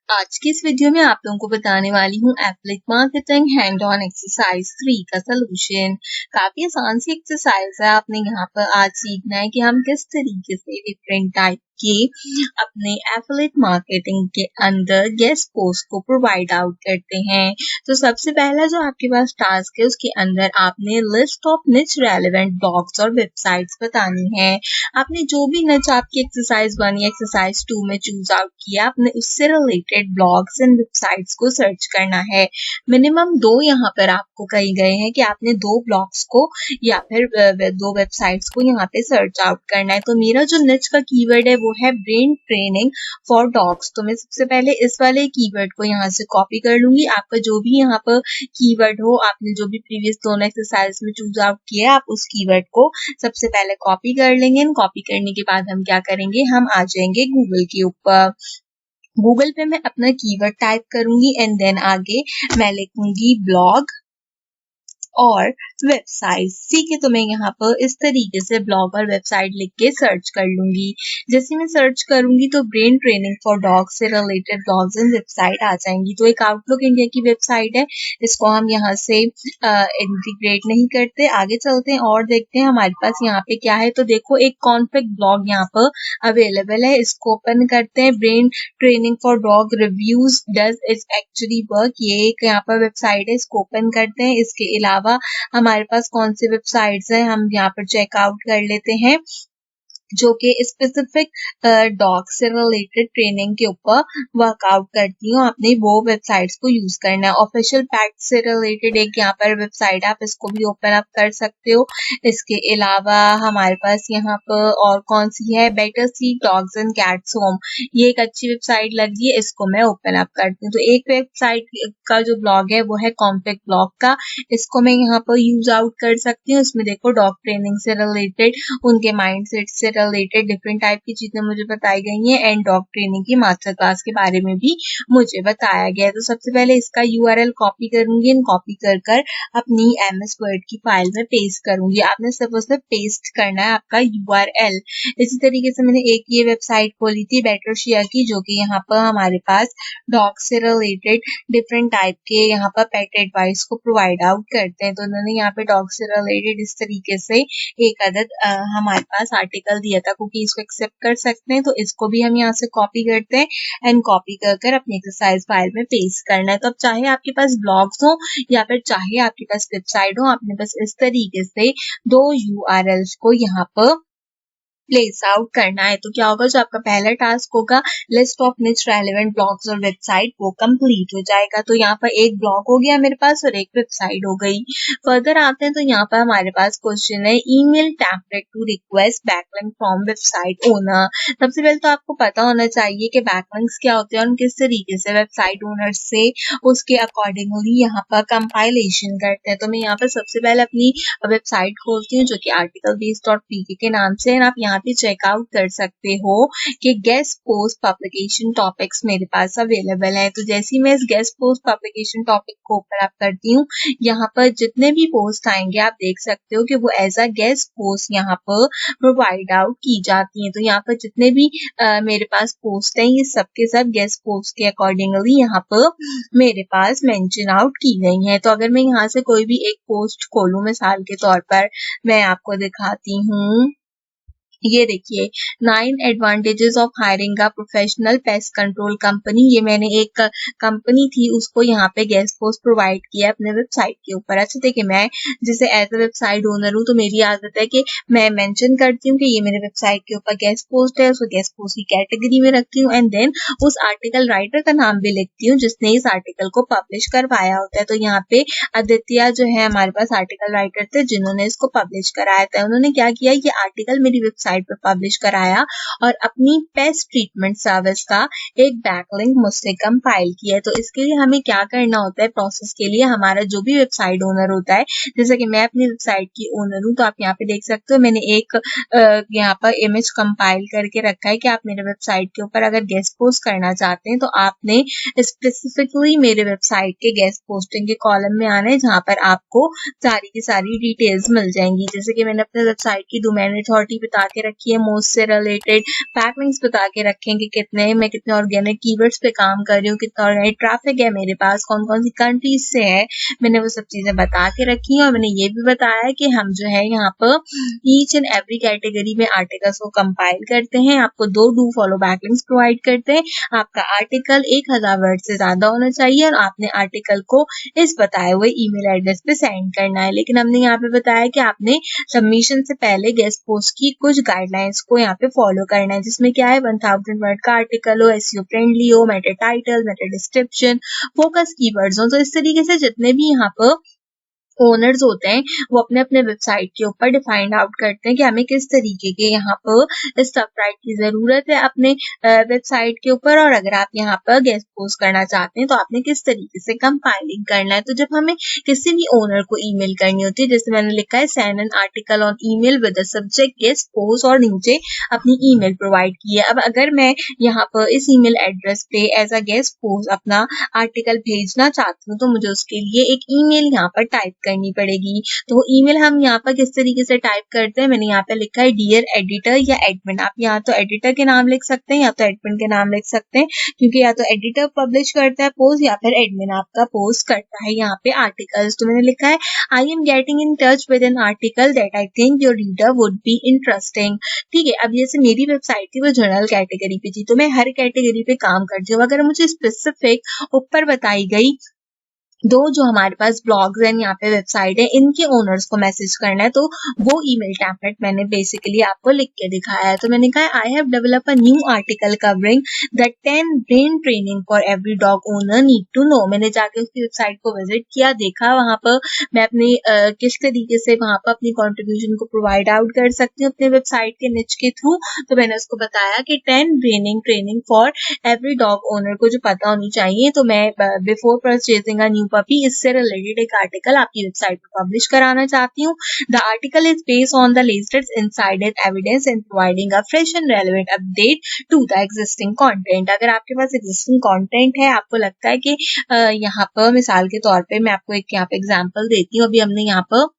आज की इस वीडियो में आप लोगों को बताने वाली हूँ affiliate marketing hand on exercise 3 का सलूशन। काफी आसान सी एक्सरसाइज है। आपने यहाँ पर आज सीखना है कि हम किस तरीके से डिफरेंट टाइप के अपने एफिलिएट मार्केटिंग के अंदर गेस्ट पोस्ट को प्रोवाइड आउट करते हैं। तो सबसे पहला जो आपके पास टास्क है उसके अंदर आपने लिस्ट ऑफ निच रेलेवेंट ब्लॉग्स और वेबसाइट्स बतानी है। आपने जो भी निच आपकी एक्सरसाइज 1 या एक्सरसाइज 2 में चूज आउट किया आपने उससे रिलेटेड ब्लॉग्स एंड वेबसाइट्स को सर्च करना है। मिनिमम 2 यहाँ पर आपको कहे गए हैं कि आपने 2 ब्लॉग्स को या फिर 2 वेबसाइट्स को यहाँ पे सर्च आउट करना है। तो मेरा जो निच का कीवर्ड है वो है ब्रेन ट्रेनिंग फॉर डॉग्स। तो मैं सबसे पहले इस वाले कीवर्ड को यहाँ से कॉपी कर लूंगी। आपका जो भी यहाँ पर कीवर्ड हो, आपने जो भी प्रीवियस दोनों एक्सरसाइज में चूज आउट किया आप उस कीवर्ड को सबसे पहले कॉपी कर लेंगे। कॉपी करने के बाद हम क्या करेंगे, हम आ जाएंगे गूगल के ऊपर। गूगल पे मैं अपना कीवर्ड टाइप करूंगी एंड देन आगे मैं लिखूंगी ब्लॉग और वेबसाइट। ठीक है, तो मैं यहाँ पर इस तरीके से ब्लॉग और वेबसाइट लिख के सर्च कर लूंगी। जैसे मैं सर्च करूंगी तो ब्रेन ट्रेनिंग फॉर डॉग से रिलेटेड ब्लॉग्स एंड वेबसाइट आ जाएंगी। तो एक आउटलुक इंडिया की वेबसाइट है, इसको हम यहाँ से इंटीग्रेट नहीं करते, आगे चलते हैं और देखते हैं हमारे पास यहाँ पे क्या है। तो देखो एक कॉन्फ्लिक्ट ब्लॉग यहाँ पर अवेलेबल है, इसको ओपन करते हैं। Brain training for dog reviews does it actually work, ये एक यहाँ पर वेबसाइट है, इसको ओपन करते हैं। इसके अलावा हमारे पास कौन सी वेबसाइट्स हैं हम यहाँ पर चेकआउट कर लेते हैं जो कि स्पेसिफिक डॉग से रिलेटेड ट्रेनिंग के ऊपर वर्कआउट करती हूँ। आपने वो वेबसाइट्स को यूज करना है। ऑफिशियल पैट से रिलेटेड एक यहाँ पर वेबसाइट आप इसको भी ओपन अप कर सकते हो। इसके अलावा हमारे पास यहाँ पर और कौन सी है, better C dogs and cats home, ये एक अच्छी वेबसाइट लगी है, इसको मैं ओपन अप करती हूँ। तो एक वेबसाइट का जो ब्लॉग है वो है कॉम्पैक्ट ब्लॉग का, इसको मैं यहाँ पर यूज आउट कर सकती हूँ। इसमें देखो डॉग ट्रेनिंग से रिलेटेड, उनके माइंडसेट से रिलेटेड डिफरेंट टाइप की चीजें मुझे बताई गई हैं एंड डॉग ट्रेनिंग की मास्टर क्लास के बारे में भी मुझे बताया गया है। तो सबसे पहले इसका यूआरएल कॉपी करूंगी एंड कॉपी कर कर अपनी एमएस वर्ड की फाइल में पेस्ट करूंगी। आपने सिर्फ उसमें पेस्ट करना है आपका यूआरएल। इसी तरीके से मैंने एक ये वेबसाइट खोली थी बेटर शेयर की, जो कि यहाँ पर हमारे पास डॉग से रिलेटेड डिफरेंट टाइप के यहाँ पर पेट एडवाइस को प्रोवाइड आउट करते हैं। तो उन्होंने यहाँ पे डॉग से रिलेटेड इस तरीके से एक अदद हमारे पास आर्टिकल दिया था, क्योंकि इसको एक्सेप्ट कर सकते हैं। तो इसको भी हम यहाँ से कॉपी करते हैं एंड कॉपी कर कर अपनी एक्सरसाइज फाइल में पेस्ट करना है। तो अब चाहे आपके पास ब्लॉग्स हो या फिर चाहे आपके पास वेबसाइट हो, आपने बस इस तरीके से 2 यूआरएल्स को यहाँ पर प्लेस आउट करना है। तो क्या होगा, जो आपका पहला टास्क होगा लिस्ट ऑफ निच रेलेवेंट ब्लॉग्स और वेबसाइट, वो कंप्लीट हो जाएगा। तो यहाँ पर एक ब्लॉग हो गया मेरे पास और एक वेबसाइट हो गई। फर्दर आते हैं तो यहाँ पर हमारे पास क्वेश्चन है email template to request backlink from website owner. सबसे पहले तो आपको पता होना चाहिए कि बैकलिंक्स क्या होते हैं और किस तरीके से वेबसाइट ओनर से उसके अकॉर्डिंगली यहाँ पर कंपाइलेशन करते हैं। तो मैं यहाँ पर सबसे पहले अपनी वेबसाइट खोलती हूँ जो कि articlebase.pk के नाम से है। आप यहाँ पे चेकआउट कर सकते हो कि गेस्ट पोस्ट पब्लिकेशन टॉपिक्स मेरे पास अवेलेबल है। तो जैसे ही मैं इस गेस्ट पोस्ट पब्लिकेशन टॉपिक को ओपन अप करती हूँ, यहाँ पर जितने भी पोस्ट आएंगे आप देख सकते हो कि वो एज अ गेस्ट पोस्ट यहाँ पर प्रोवाइड आउट की जाती हैं। तो यहाँ पर जितने भी मेरे पास पोस्ट हैं ये सब के सब गेस्ट पोस्ट के अकॉर्डिंगली यहाँ पर मेरे पास मेंशन आउट की गई हैं। तो अगर मैं यहाँ से कोई भी एक पोस्ट खोलूं मिसाल के तौर पर, मैं आपको दिखाती हूँ, ये देखिए 9 advantages of hiring a professional pest control company. ये मैंने एक कंपनी थी उसको यहाँ पे गेस्ट पोस्ट प्रोवाइड किया अपने वेबसाइट के ऊपर। अच्छा देखिए, मैं जैसे एज अ वेबसाइट ओनर हूँ तो मेरी आदत है कि मैं मेंशन करती हूँ कि ये मेरे वेबसाइट के ऊपर गेस्ट पोस्ट है, उसको गेस्ट पोस्ट की कैटेगरी में रखती हूँ एंड देन उस आर्टिकल राइटर का नाम भी लिखती हूँ जिसने इस आर्टिकल को पब्लिश करवाया होता है। तो यहाँ पे आदित्य जो है हमारे पास आर्टिकल राइटर थे जिन्होंने इसको पब्लिश कराया था। उन्होंने क्या किया, ये आर्टिकल मेरी वेबसाइट पे पब्लिश कराया और अपनी पेस्ट ट्रीटमेंट सर्विस का एक बैकलिंक मुझसे कंपाइल किया है। तो इसके लिए हमें क्या करना होता है, प्रोसेस के लिए हमारा जो भी वेबसाइट ओनर होता है, जैसे कि मैं अपनी वेबसाइट की ओनर हूँ तो आप यहाँ पे देख सकते हो मैंने एक यहाँ पर इमेज कंपाइल करके रखा है कि आप मेरे वेबसाइट के ऊपर अगर गेस्ट पोस्ट करना चाहते हैं तो आपने स्पेसिफिकली मेरे वेबसाइट के गेस्ट पोस्टिंग के कॉलम में आना है जहाँ पर आपको सारी की सारी डिटेल्स मिल जाएंगी। जैसे कि मैंने अपने वेबसाइट की डोमेन अथॉरिटी बता के रखी है मोस्ट से रिलेटेड, बैकलिंक्स बता के रखे हैं कि कितने ऑर्गेनिक कीवर्ड्स पे काम कर रही हूँ, कितना ऑर्गेनिक ट्रैफिक है मेरे पास, कौन-कौन सी कंट्रीज से है, मैंने वो सब चीजें बता के रखी हैं। और मैंने ये भी बताया है कि हम जो है यहाँ पर ईच एंड एवरी कैटेगरी में आर्टिकल्स को कंपाइल करते हैं, आपको 2 डू फॉलो बैकलिंक्स प्रोवाइड करते हैं। आपका आर्टिकल 1000 वर्ड से ज्यादा होना चाहिए और आपने आर्टिकल को इस बताए हुए ईमेल एड्रेस पे सेंड करना है। लेकिन हमने यहाँ पे बताया कि आपने सबमिशन से पहले गेस्ट पोस्ट की कुछ गाइडलाइंस को यहाँ पे फॉलो करना है, जिसमें क्या है 1000 वर्ड का आर्टिकल हो, एसईओ फ्रेंडली हो, Meta title, Meta description, focus keywords हो। तो इस तरीके से जितने भी यहाँ पर ओनर्स होते हैं वो अपने अपने वेबसाइट के ऊपर डिफाइंड आउट करते हैं कि हमें किस तरीके के यहाँ पर स्टफ राइट की जरूरत है अपने वेबसाइट के ऊपर, और अगर आप यहाँ पर गेस्ट पोस्ट करना चाहते हैं तो आपने किस तरीके से कंपाइलिंग करना है। तो जब हमें किसी भी ओनर को ईमेल करनी होती है, जैसे मैंने लिखा है send an article on email with the subject guest post और नीचे अपनी ईमेल प्रोवाइड की है। अब अगर मैं यहाँ पर इस ईमेल एड्रेस पे एज अ गेस्ट पोस्ट अपना आर्टिकल भेजना चाहती हूँ तो मुझे उसके लिए एक ईमेल यहाँ पर टाइप करनी पड़ेगी। तो ईमेल हम यहाँ पर किस तरीके से टाइप करते हैं, मैंने यहाँ पे लिखा है डियर एडिटर या एडमिन। आप यहाँ तो एडिटर के नाम लिख सकते हैं या तो एडमिन के नाम लिख सकते हैं, क्योंकि या तो एडिटर पब्लिश करता है पोस्ट या फिर एडमिन आपका पोस्ट करता है यहाँ पे आर्टिकल्स। तो मैंने लिखा है I am getting in touch with an article that I think your reader would be interesting. ठीक है, अब जैसे मेरी वेबसाइट थी वो जनरल कैटेगरी पे थी, तो मैं हर कैटेगरी पे काम करती हूँ। अगर मुझे स्पेसिफिक ऊपर बताई गई जो हमारे पास ब्लॉग्स हैं यहाँ पे वेबसाइट है इनके ओनर्स को मैसेज करना है, तो वो ईमेल टेम्पलेट मैंने बेसिकली आपको लिख के दिखाया है। तो मैंने कहा I have develop a new article covering that 10 brain training for every dog owner need to know. मैंने जाके उसकी वेबसाइट को विजिट किया, देखा वहां पर मैं अपनी किस तरीके से वहां पर अपनी कॉन्ट्रीब्यूशन को प्रोवाइड आउट कर सकती हूँ अपने वेबसाइट के निच के थ्रू। तो मैंने उसको बताया कि 10 brain training for every dog owner को जो पता होनी चाहिए। तो मैं before purchasing a new puppy इससे रिलेटेड एक आर्टिकल आपकी वेबसाइट पर पब्लिश कराना चाहती हूँ। The article is based on the latest insider evidence and providing a fresh and relevant update to the existing content. अगर आपके पास एग्जिस्टिंग कंटेंट है, आपको लगता है कि यहाँ पर मिसाल के तौर पे मैं आपको एक यहाँ पे एग्जांपल देती हूँ। अभी हमने यहाँ पर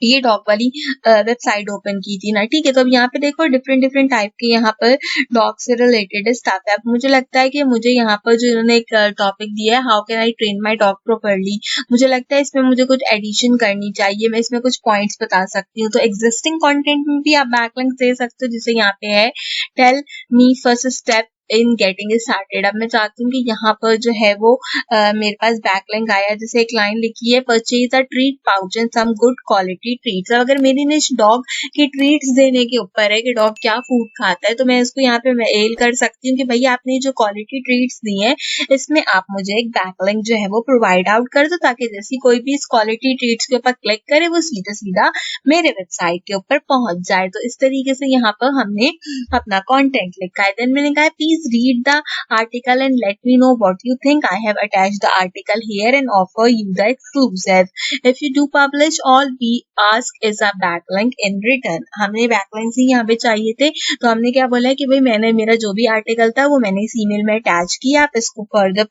ये डॉग वाली वेबसाइट ओपन की थी ना, ठीक है। तो अब यहाँ पे देखो डिफरेंट टाइप के यहाँ पर डॉग से रिलेटेड स्टफ है। अब मुझे लगता है कि मुझे यहाँ पर जो इन्होंने एक टॉपिक दिया है how can I train my dog properly, मुझे लगता है इसमें मुझे कुछ एडिशन करनी चाहिए, मैं इसमें कुछ पॉइंट्स बता सकती हूँ। तो एग्जिस्टिंग कंटेंट में भी आप बैकलिंक दे सकते हो, जैसे यहाँ पे है tell me first step in getting started. अब मैं चाहती हूँ कि यहाँ पर जो है वो मेरे पास बैकलिंक आया, जैसे एक लाइन लिखी है purchase a treat pouch and some good quality treats. अगर मेरी निश डॉग की ट्रीट्स देने के ऊपर है कि डॉग क्या फूड खाता है, तो मैं इसको यहाँ पे मेल कर सकती हूँ कि भैया आपने जो क्वालिटी ट्रीट्स दी है इसमें आप मुझे एक बैकलिंक जो है वो प्रोवाइड आउट कर दो, ताकि जैसी कोई भी इस क्वालिटी ट्रीट्स के ऊपर क्लिक करे वो सीधा मेरे वेबसाइट के ऊपर पहुंच जाए। तो इस तरीके से यहाँ पर हमने अपना कॉन्टेंट लिखा है। देन मैंने कहा please read the article and let me know what you think. I have attached the article here and offer you the exclusive. If you do publish, all we ask is a backlink in return. हमने backlinks ही यहाँ पे चाहिए थे, तो हमने क्या बोला कि भाई मैंने मेरा जो भी आर्टिकल था वो मैंने इस ईमेल में अटैच किया, आप इसको फर्दर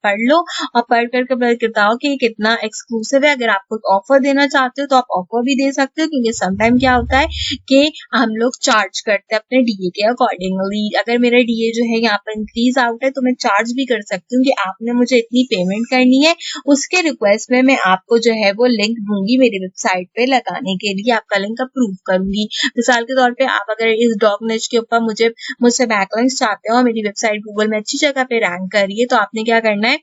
पढ़ लो और पढ़ करके बताओ कि कितना एक्सक्लूसिव है। अगर आप कुछ ऑफर देना चाहते हो तो आप ऑफर भी दे सकते हो, क्योंकि समटाइम क्या होता है कि हम लोग चार्ज करते हैं अपने डीए के अकॉर्डिंगली। अगर मेरा डीए जो है यहाँ पर इंक्रीज आउट है तो मैं चार्ज भी कर सकती हूँ कि आपने मुझे इतनी पेमेंट करनी है, उसके रिक्वेस्ट में मैं आपको जो है वो लिंक दूंगी मेरी वेबसाइट पे लगाने के लिए, आपका लिंक अप्रूव करूंगी। मिसाल के तौर पे आप अगर इस डॉग निच के ऊपर मुझसे बैकलिंक्स चाहते हो, मेरी वेबसाइट गूगल में अच्छी जगह पे रैंक कर रही है, तो आपने क्या करना है,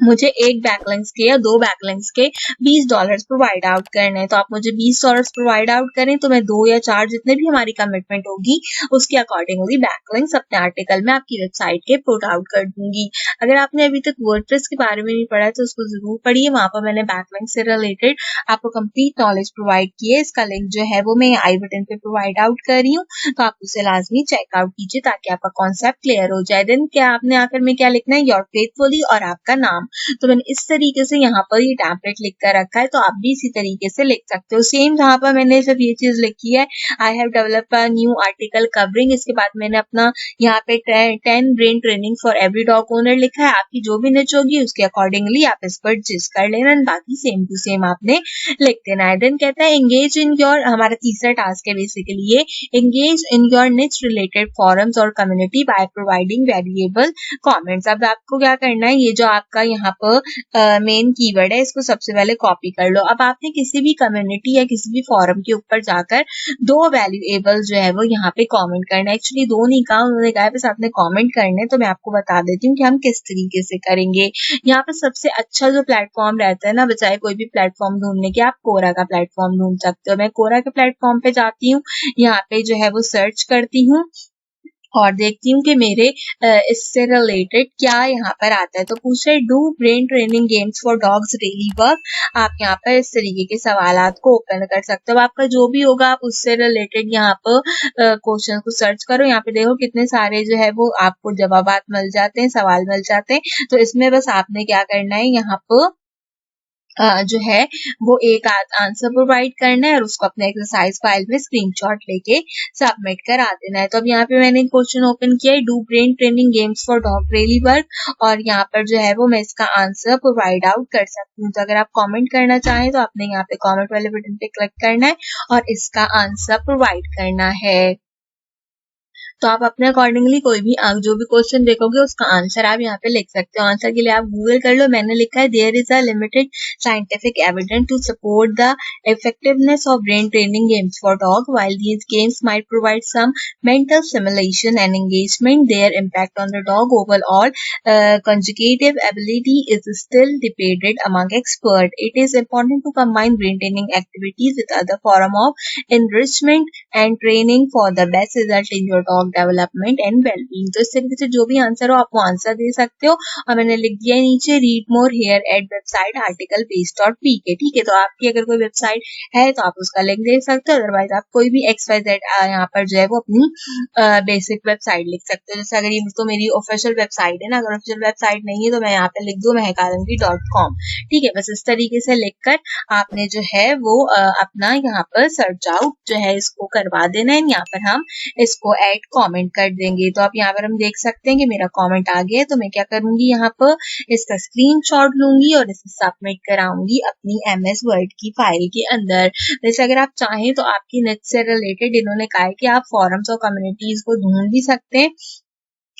मुझे एक बैकलिंक्स के या 2 बैकलिंक्स के $20 प्रोवाइड आउट करने हैं। तो आप मुझे $20 प्रोवाइड आउट करें तो मैं 2 या 4 जितने भी हमारी कमिटमेंट होगी उसके अकॉर्डिंगली बैकलिंक्स अपने आर्टिकल में आपकी वेबसाइट के पुट आउट कर दूंगी। अगर आपने अभी तक वर्डप्रेस के बारे में नहीं पढ़ा है तो उसको जरूर पढ़िए, वहां पर मैंने बैकलिंक से रिलेटेड आपको कंप्लीट नॉलेज प्रोवाइड की है। इसका लिंक जो है वो मैं आई बटन पे प्रोवाइड आउट कर रही हूँ, तो आप उसे लाजमी चेकआउट कीजिए ताकि आपका कॉन्सेप्ट क्लियर हो जाए। देन क्या आपने आखिर में क्या लिखना है, योर फेथफुली और आपका नाम कॉम। तो मैंने इस तरीके से यहाँ पर ये टेम्पलेट लिख कर रखा है, तो आप भी इसी तरीके से लिख सकते हो। सेम जहाँ पर मैंने सिर्फ ये चीज लिखी है, आई have develop a new article covering, इसके बाद मैंने अपना यहाँ पे 10 brain training for every dog owner लिखा है। आपकी जो भी निच होगी उसके अकॉर्डिंगली आप इस पर एडजस्ट कर लेना, बाकी सेम टू सेम आपने लिख देना है। देन कहता है एंगेज इन योर, हमारा तीसरा टास्क है बेसिकली ये, एंगेज इन योर निच रिलेटेड फॉरम्स और community by providing valuable comments. अब आपको क्या करना है, ये जो आपका यहाँ पर मेन कीवर्ड है इसको सबसे पहले कॉपी कर लो। अब आपने किसी भी कम्युनिटी या किसी भी फॉरम के ऊपर जाकर 2 वैल्यूएबल जो है वो यहाँ पे कमेंट करना है। एक्चुअली 2 नहीं कहा, उन्होंने कहा बस आपने कमेंट करने, तो मैं आपको बता देती हूँ कि हम किस तरीके से करेंगे। यहाँ पे सबसे अच्छा जो प्लेटफॉर्म रहता है ना, बजाय कोई भी प्लेटफॉर्म ढूंढने के, आप कोरा का प्लेटफॉर्म ढूंढ सकते हो। मैं कोरा के प्लेटफॉर्म पे जाती हूँ, यहाँ पे जो है वो सर्च करती हूँ और देखती हूँ कि मेरे इससे रिलेटेड क्या यहाँ पर आता है। तो पूछ रहे do brain training games for dogs really work. आप यहाँ पर इस तरीके के सवालात को ओपन कर सकते हो। आपका जो भी होगा आप उससे रिलेटेड यहाँ पर क्वेश्चन को सर्च करो। यहाँ पे देखो कितने सारे जो है वो आपको जवाबात मिल जाते हैं, सवाल मिल जाते हैं। तो इसमें बस आपने क्या करना है, यहाँ पर जो है वो एक आंसर प्रोवाइड करना है और उसको अपने एक्सरसाइज फाइल में स्क्रीनशॉट लेके सबमिट करा देना है। तो अब यहाँ पे मैंने क्वेश्चन ओपन किया है, do brain training games for dog really work, और यहाँ पर जो है वो मैं इसका आंसर प्रोवाइड आउट कर सकती हूँ। तो अगर आप कमेंट करना चाहें तो आपने यहाँ पे कमेंट वाले बटन पे क्लिक करना है और इसका आंसर प्रोवाइड करना है। तो आप अपने अकॉर्डिंगली कोई भी जो भी क्वेश्चन देखोगे उसका आंसर आप यहाँ पे लिख सकते हो। आंसर के लिए आप गूगल कर लो। मैंने लिखा है there is a limited scientific evidence to support the effectiveness of brain training games for dog. While these games might provide some mental stimulation and engagement, their impact on the dog overall conjugative ability is still debated among experts. It is important to combine brain training activities with other form of enrichment and training for the best result in your dog development and wellbeing. तो इस तरीके से जो भी answer हो आप वो answer दे सकते हो। और मैंने लिख दिया नीचे read more here at website article बेस.pk। ठीक है, तो आपकी अगर कोई वेबसाइट है तो आप उसका लिंक दे सकते हो, अदरवाइज आप कोई भी XYZ यहाँ पर जो है वो अपनी बेसिक वेबसाइट लिख सकते हो। जैसे अगर ये तो मेरी ऑफिशियल वेबसाइट है ना, अगर ऑफिशियल वेबसाइट नहीं है तो मैं यहाँ पे लिख दूँ महकालंगी.com। ठीक है, बस इस तरीके से लिखकर आपने जो है वो अपना यहाँ पर सर्च आउट जो है इसको करवा देना है। यहाँ पर हम इसको ऐड कमेंट कर देंगे। तो आप यहाँ पर हम देख सकते हैं कि मेरा कमेंट आ गया है। तो मैं क्या करूंगी, यहाँ पर इसका स्क्रीनशॉट लूंगी और इसे सबमिट कराऊंगी अपनी MS वर्ड की फाइल के अंदर। वैसे अगर आप चाहें तो आपकी नेट से रिलेटेड इन्होंने कहा है कि आप फॉरम्स और कम्युनिटीज को ढूंढ भी सकते हैं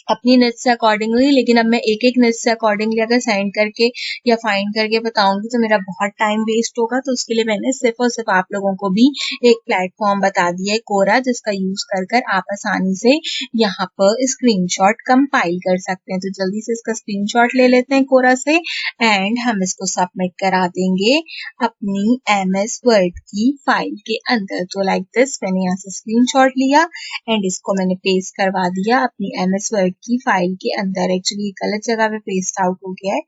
अपनी नेट से अकॉर्डिंगली, लेकिन अब मैं एक नेट से अकॉर्डिंगली अगर साइन करके या फाइंड करके बताऊंगी तो मेरा बहुत टाइम वेस्ट होगा। तो उसके लिए मैंने सिर्फ और सिर्फ आप लोगों को भी एक प्लेटफॉर्म बता दिया है कोरा, जिसका यूज कर आप आसानी से यहाँ पर स्क्रीनशॉट कंपाइल कर सकते हैं। तो जल्दी से इसका स्क्रीनशॉट ले लेते हैं कोरा से एंड हम इसको सबमिट करा देंगे अपनी MS वर्ड की फाइल के अंदर। तो लाइक दिस मैंने यहाँ से स्क्रीनशॉट लिया एंड इसको मैंने पेस्ट करवा दिया अपनी MS वर्ड की फाइल के अंदर। एक्चुअली गलत जगह पे पेस्ट आउट हो गया है,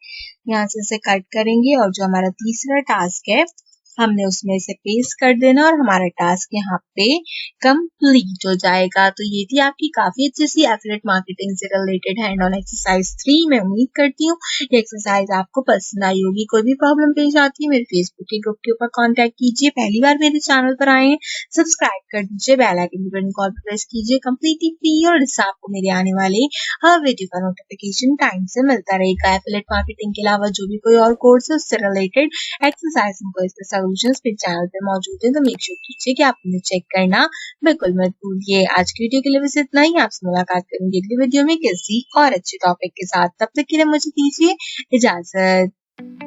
यहाँ से इसे कट करेंगे और जो हमारा तीसरा टास्क है हमने उसमें इसे पेस्ट कर देना और हमारा टास्क यहाँ पे कंप्लीट हो जाएगा। तो ये थी आपकी काफी अच्छी सी एफिलिएट मार्केटिंग से रिलेटेड हैंड ऑन एक्सरसाइज 3। मैं उम्मीद करती हूँ ये एक्सरसाइज आपको पसंद आई होगी। कोई भी प्रॉब्लम पेश आती है मेरे फेसबुक के ग्रुप के ऊपर कॉन्टेक्ट कीजिए। पहली बार मेरे चैनल पर आए हैं सब्सक्राइब कर दीजिए, बेल आइकन बटन को प्रेस कीजिए, कंप्लीटली फ्री और इससे आपको मेरे आने वाले हर वीडियो का नोटिफिकेशन टाइम से मिलता रहेगा। एफिलिएट मार्केटिंग के अलावा जो भी कोई और कोर्स है उससे रिलेटेड एक्सरसाइज सॉल्यूशंस मेरे चैनल पे मौजूद है, तो मेक श्योर कीजिए कि आप उन्हें चेक करना बिल्कुल मत भूलिए। आज की वीडियो के लिए बस इतना ही। आपसे मुलाकात करेंगे अगली वीडियो में किसी और अच्छे टॉपिक के साथ। तब तक के लिए मुझे दीजिए इजाजत।